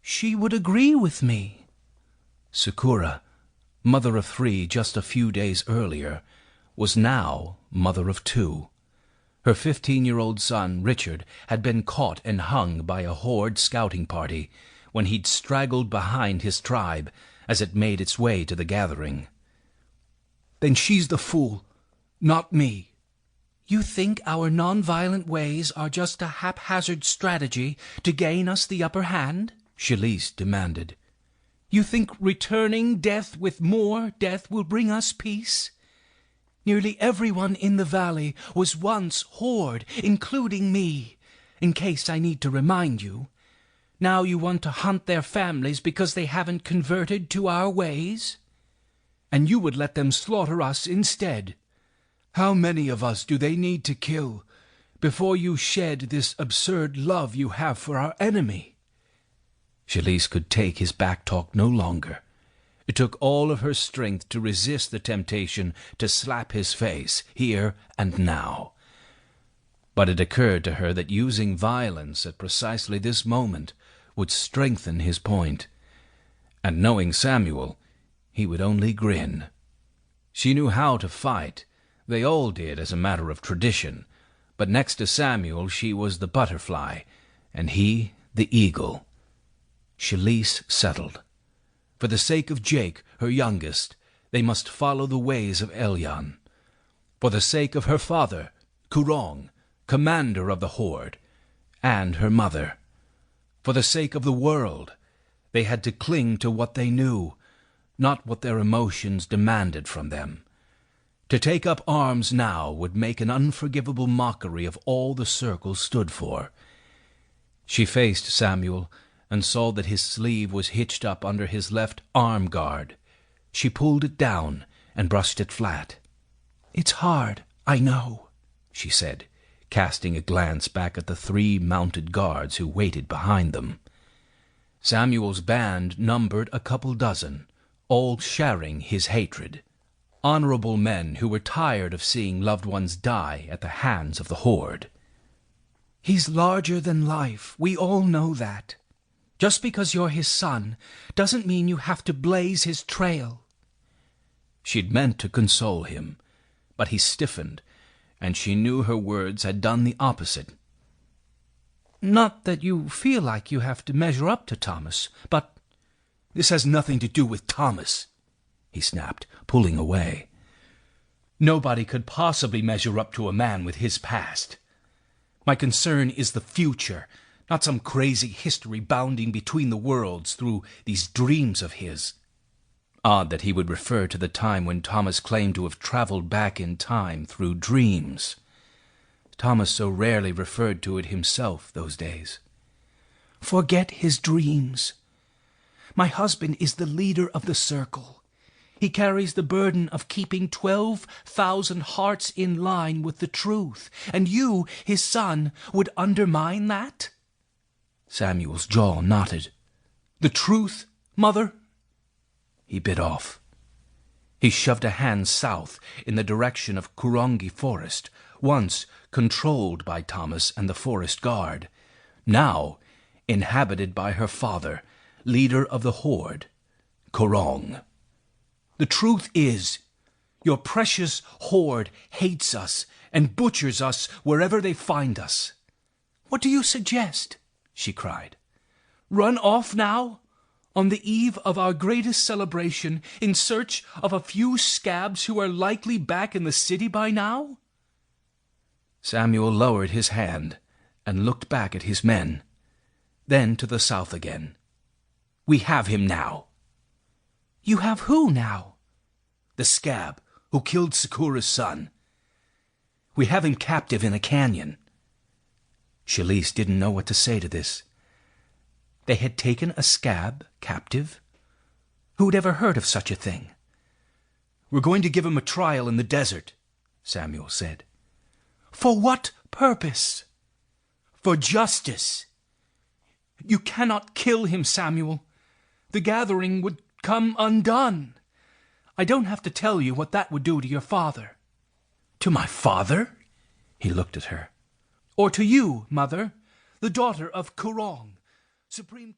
she would agree with me. Sakura, mother of 3 just a few days earlier, was now mother of 2. Her 15-year-old son, Richard, had been caught and hung by a horde scouting party when he'd straggled behind his tribe as it made its way to the gathering. Then she's the fool, not me. You think our non-violent ways are just a haphazard strategy to gain us the upper hand? Shalise demanded. You think returning death with more death will bring us peace? Nearly everyone in the valley was once Horde, including me, in case I need to remind you. Now you want to hunt their families because they haven't converted to our ways? And you would let them slaughter us instead. How many of us do they need to kill before you shed this absurd love you have for our enemy? Shalise could take his backtalk no longer. It took all of her strength to resist the temptation to slap his face, here and now. But it occurred to her that using violence at precisely this moment would strengthen his point. And knowing Samuel, he would only grin. She knew how to fight. They all did as a matter of tradition. But next to Samuel she was the butterfly, and he the eagle. Shalise settled. For the sake of Jake, her youngest, they must follow the ways of Elyon. For the sake of her father, Kurong, commander of the Horde, and her mother. For the sake of the world, they had to cling to what they knew, not what their emotions demanded from them. To take up arms now would make an unforgivable mockery of all the circle stood for. She faced Samuel and saw that his sleeve was hitched up under his left arm guard. She pulled it down and brushed it flat. "It's hard, I know," she said, casting a glance back at the 3 mounted guards who waited behind them. Samuel's band numbered a couple dozen, all sharing his hatred. Honorable men who were tired of seeing loved ones die at the hands of the Horde. "He's larger than life, we all know that. Just because you're his son doesn't mean you have to blaze his trail." She'd meant to console him, but he stiffened, and she knew her words had done the opposite. "Not that you feel like you have to measure up to Thomas, but—" "This has nothing to do with Thomas," he snapped, pulling away. "Nobody could possibly measure up to a man with his past. My concern is the future, not some crazy history bounding between the worlds through these dreams of his." Odd that he would refer to the time when Thomas claimed to have traveled back in time through dreams. Thomas so rarely referred to it himself those days. "Forget his dreams. My husband is the leader of the circle. He carries the burden of keeping 12,000 hearts in line with the truth, and you, his son, would undermine that?" Samuel's jaw knotted. "The truth, mother?" He bit off. He shoved a hand south in the direction of Kurongi Forest, once controlled by Thomas and the Forest Guard, now inhabited by her father, leader of the Horde, Kurong. "The truth is, your precious Horde hates us and butchers us wherever they find us." "What do you suggest?" she cried. "Run off now, on the eve of our greatest celebration, in search of a few scabs who are likely back in the city by now?" Samuel lowered his hand and looked back at his men, then to the south again. "We have him now." "You have who now?" "The scab who killed Sakura's son. We have him captive in a canyon." Shalise didn't know what to say to this. They had taken a scab captive? Who'd ever heard of such a thing? "We're going to give him a trial in the desert," Samuel said. "For what purpose?" "For justice." "You cannot kill him, Samuel. The gathering would come undone. I don't have to tell you what that would do to your father." "To my father?" He looked at her. "Or to you, mother, the daughter of Kurong, Supreme